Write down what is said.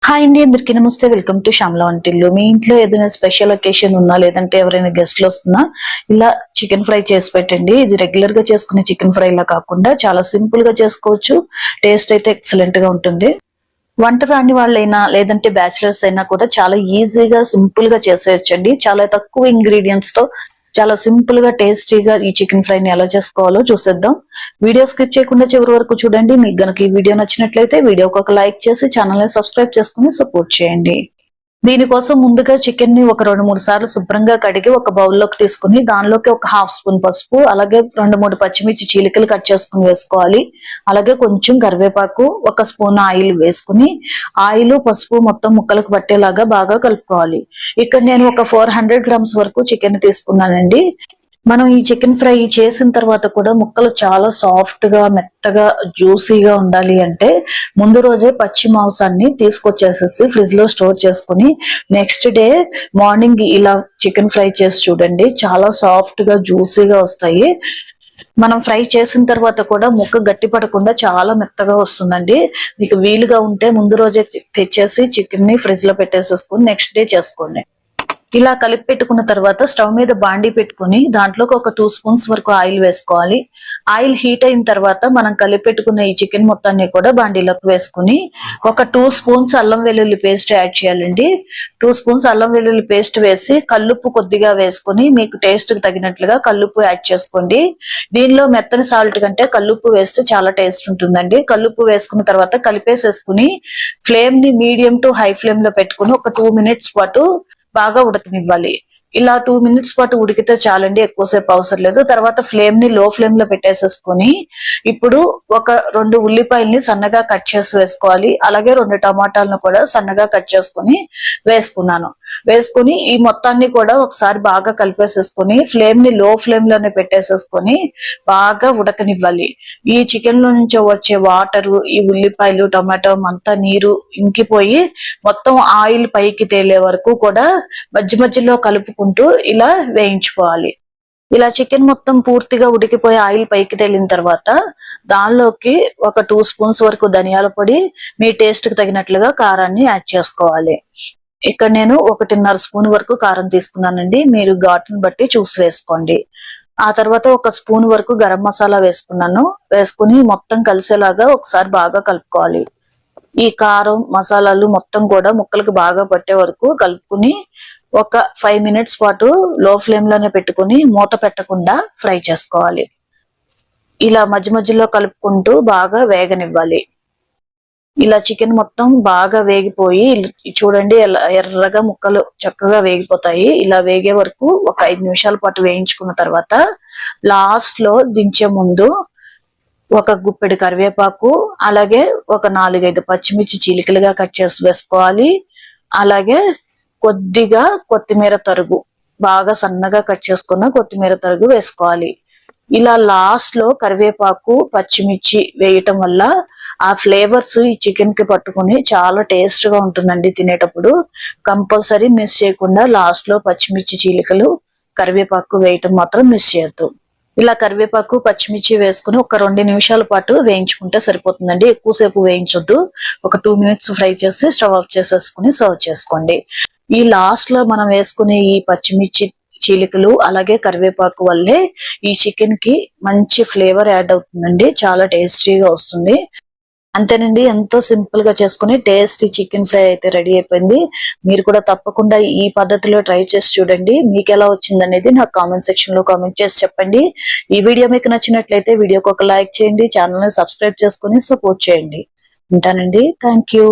Hi అండి, అందరికీ నమస్తే. వెల్కమ్ టు శ్యామల వంటిల్లు. మీ ఇంట్లో ఏదైనా స్పెషల్ ఒకేషన్ ఉన్నా, లేదంటే ఎవరైనా గెస్ట్లు వస్తున్నా ఇలా చికెన్ ఫ్రై చేసి పెట్టండి. ఇది రెగ్యులర్ గా చేసుకునే చికెన్ ఫ్రై లా కాకుండా చాలా సింపుల్ గా చేసుకోవచ్చు. టేస్ట్ అయితే ఎక్సలెంట్ గా ఉంటుంది. వంట రాని వాళ్ళైనా లేదంటే బ్యాచిలర్స్ అయినా కూడా చాలా ఈజీగా సింపుల్ గా చేసేయచ్చండి. చాలా తక్కువ ఇంగ్రీడియంట్స్ తో చాలా సింపుల్ గా టేస్టీగా ఈ చికెన్ ఫ్రై ని ఎలా చేసుకోవాలో చూసేద్దాం. వీడియో స్కిప్ చేయకుండా చివరి వరకు చూడండి. మీకు గనుక ఈ వీడియో నచ్చినట్లయితే వీడియోకి ఒక లైక్ చేసి ఛానల్ ని సబ్స్క్రైబ్ చేసుకుని సపోర్ట్ చేయండి. దీనికోసం ముందుగా చికెన్ ని ఒక 2-3 సార్లు శుభ్రంగా కడిగి ఒక బౌల్లోకి తీసుకుని దానిలోకి ఒక హాఫ్ స్పూన్ పసుపు, అలాగే 2-3 పచ్చిమిర్చి చీలికలు కట్ చేసుకుని వేసుకోవాలి. అలాగే కొంచెం కరివేపాకు, ఒక స్పూన్ ఆయిల్ వేసుకుని ఆయిల్ పసుపు మొత్తం ముక్కలకు పట్టేలాగా బాగా కలుపుకోవాలి. ఇక్కడ నేను ఒక 400 గ్రామ్స్ వరకు చికెన్ తీసుకున్నానండి. మనం ఈ చికెన్ ఫ్రై చేసిన తర్వాత కూడా ముక్కలు చాలా సాఫ్ట్ గా మెత్తగా జ్యూసీగా ఉండాలి అంటే ముందు రోజే పచ్చి మాంసాన్ని తీసుకొచ్చేసేసి ఫ్రిడ్జ్ లో స్టోర్ చేసుకుని నెక్స్ట్ డే మార్నింగ్ ఇలా చికెన్ ఫ్రై చేసి చూడండి, చాలా సాఫ్ట్ గా జ్యూసీగా వస్తాయి. మనం ఫ్రై చేసిన తర్వాత కూడా ముక్క గట్టి పడకుండా చాలా మెత్తగా వస్తుందండి. మీకు వీలుగా ఉంటే ముందు రోజే తెచ్చేసి చికెన్ ని ఫ్రిడ్జ్ లో పెట్టేసేసుకుని నెక్స్ట్ డే చేసుకోండి. ఇలా కలిపి పెట్టుకున్న తర్వాత స్టవ్ మీద బాండీ పెట్టుకుని దాంట్లోకి ఒక 2 స్పూన్స్ వరకు ఆయిల్ వేసుకోవాలి. ఆయిల్ హీట్ అయిన తర్వాత మనం కలిపి పెట్టుకున్న ఈ చికెన్ మొత్తాన్ని కూడా బాండీలోకి వేసుకుని ఒక 2 స్పూన్స్ అల్లం వెల్లుల్లి పేస్ట్ యాడ్ చేయాలండి. 2 స్పూన్స్ అల్లం వెల్లుల్లి పేస్ట్ వేసి కల్లుప్పు కొద్దిగా వేసుకుని మీకు టేస్ట్ కి తగినట్లుగా కల్లుప్పు యాడ్ చేసుకోండి. దీనిలో మెత్తని సాల్ట్ కంటే కల్లుప్పు వేస్తే చాలా టేస్ట్ ఉంటుందండి. కల్లుప్పు వేసుకున్న తర్వాత కలిపేసేసుకుని ఫ్లేమ్ ని మీడియం టు హై ఫ్లేమ్ లో పెట్టుకుని ఒక 2 మినిట్స్ పాటు బాగా ఉడకనివ్వాలి. ఇలా 2 మినిట్స్ పాటు ఉడికితే చాలండి, ఎక్కువసేపు అవసరం లేదు. తర్వాత ఫ్లేమ్ ని లో ఫ్లేమ్ లో పెట్టేసేసుకుని ఇప్పుడు ఒక 2 ఉల్లిపాయల్ని సన్నగా కట్ చేసి వేసుకోవాలి. అలాగే 2 టమాటాలను కూడా సన్నగా కట్ చేసుకుని వేసుకున్నాను. వేసుకుని ఈ మొత్తాన్ని కూడా ఒకసారి బాగా కలిపేసేసుకుని ఫ్లేమ్ ని లో ఫ్లేమ్ లోనే పెట్టేసేసుకుని బాగా ఉడకనివ్వాలి. ఈ చికెన్ లో నుంచి వచ్చే వాటరు, ఈ ఉల్లిపాయలు టమాటో అంతా నీరు ఇంకిపోయి మొత్తం ఆయిల్ పైకి తేలే వరకు కూడా మధ్య మధ్యలో కలుపుకుంటూ ఇలా వేయించుకోవాలి. ఇలా చికెన్ మొత్తం పూర్తిగా ఉడికిపోయి ఆయిల్ పైకి తేలిన తర్వాత దానిలోకి ఒక 2 స్పూన్స్ వరకు ధనియాల పొడి, మీ టేస్ట్ కి తగినట్లుగా కారాన్ని యాడ్ చేసుకోవాలి. ఇక్కడ నేను 1.5 స్పూన్ వరకు కారం తీసుకున్నానండి. మీరు ఘాటును బట్టి చూసి వేసుకోండి. ఆ తర్వాత 1 స్పూన్ వరకు గరం మసాలా వేసుకున్నాను. వేసుకుని మొత్తం కలిసేలాగా ఒకసారి బాగా కలుపుకోవాలి. ఈ కారం మసాలాలు మొత్తం కూడా ముక్కలకు బాగా పట్టే వరకు కలుపుకుని ఒక 5 మినిట్స్ పాటు లో ఫ్లేమ్ లోనే పెట్టుకుని మూత పెట్టకుండా ఫ్రై చేసుకోవాలి. ఇలా మధ్య మధ్యలో కలుపుకుంటూ బాగా వేగనివ్వాలి. ఇలా చికెన్ మొత్తం బాగా వేగిపోయి చూడండి ఎర్రగా ముక్కలు చక్కగా వేగిపోతాయి. ఇలా వేగే వరకు ఒక 5 నిమిషాల పాటు వేయించుకున్న తర్వాత లాస్ట్ లో దించే ముందు ఒక గుప్పెడు కరివేపాకు, అలాగే ఒక 4-5 పచ్చిమిర్చి చీలికలుగా కట్ చేసి వేసుకోవాలి. అలాగే కొద్దిగా కొత్తిమీర తరుగు, బాగా సన్నగా కట్ చేసుకున్న కొత్తిమీర తరుగు వేసుకోవాలి. ఇలా లాస్ట్ లో కరివేపాకు పచ్చిమిర్చి వేయటం వల్ల ఆ ఫ్లేవర్స్ ఈ చికెన్ కి పట్టుకుని చాలా టేస్ట్ గా ఉంటుందండి. తినేటప్పుడు కంపల్సరీ మిస్ చేయకుండా లాస్ట్ లో పచ్చిమిర్చి చీలికలు కరివేపాకు వేయటం మాత్రం మిస్ చేయొద్దు. ఇలా కరివేపాకు పచ్చిమిర్చి వేసుకుని ఒక 2 నిమిషాల పాటు వేయించుకుంటే సరిపోతుందండి. ఎక్కువసేపు వేయించొద్దు. ఒక 2 మినిట్స్ ఫ్రై చేసి స్టవ్ ఆఫ్ చేసేసుకుని సర్వ్ చేసుకోండి. ఈ లాస్ట్ లో మనం వేసుకునే ఈ పచ్చిమిర్చి చీలికలు అలాగే కరివేపాకు వల్లే ఈ చికెన్ కి మంచి ఫ్లేవర్ యాడ్ అవుతుందండి. చాలా టేస్టీగా వస్తుంది. అంతేనండి, ఎంతో సింపుల్ గా చేసుకుని టేస్టీ చికెన్ ఫ్రై అయితే రెడీ అయిపోయింది. మీరు కూడా తప్పకుండా ఈ పద్ధతిలో ట్రై చేసి చూడండి. మీకు ఎలా వచ్చింది అనేది నాకు కామెంట్ సెక్షన్ లో కామెంట్ చేసి చెప్పండి. ఈ వీడియో మీకు నచ్చినట్లయితే వీడియోకి ఒక లైక్ చేయండి, ఛానల్ ని సబ్స్క్రైబ్ చేసుకుని సపోర్ట్ చేయండి. ఉంటానండి. Thank you.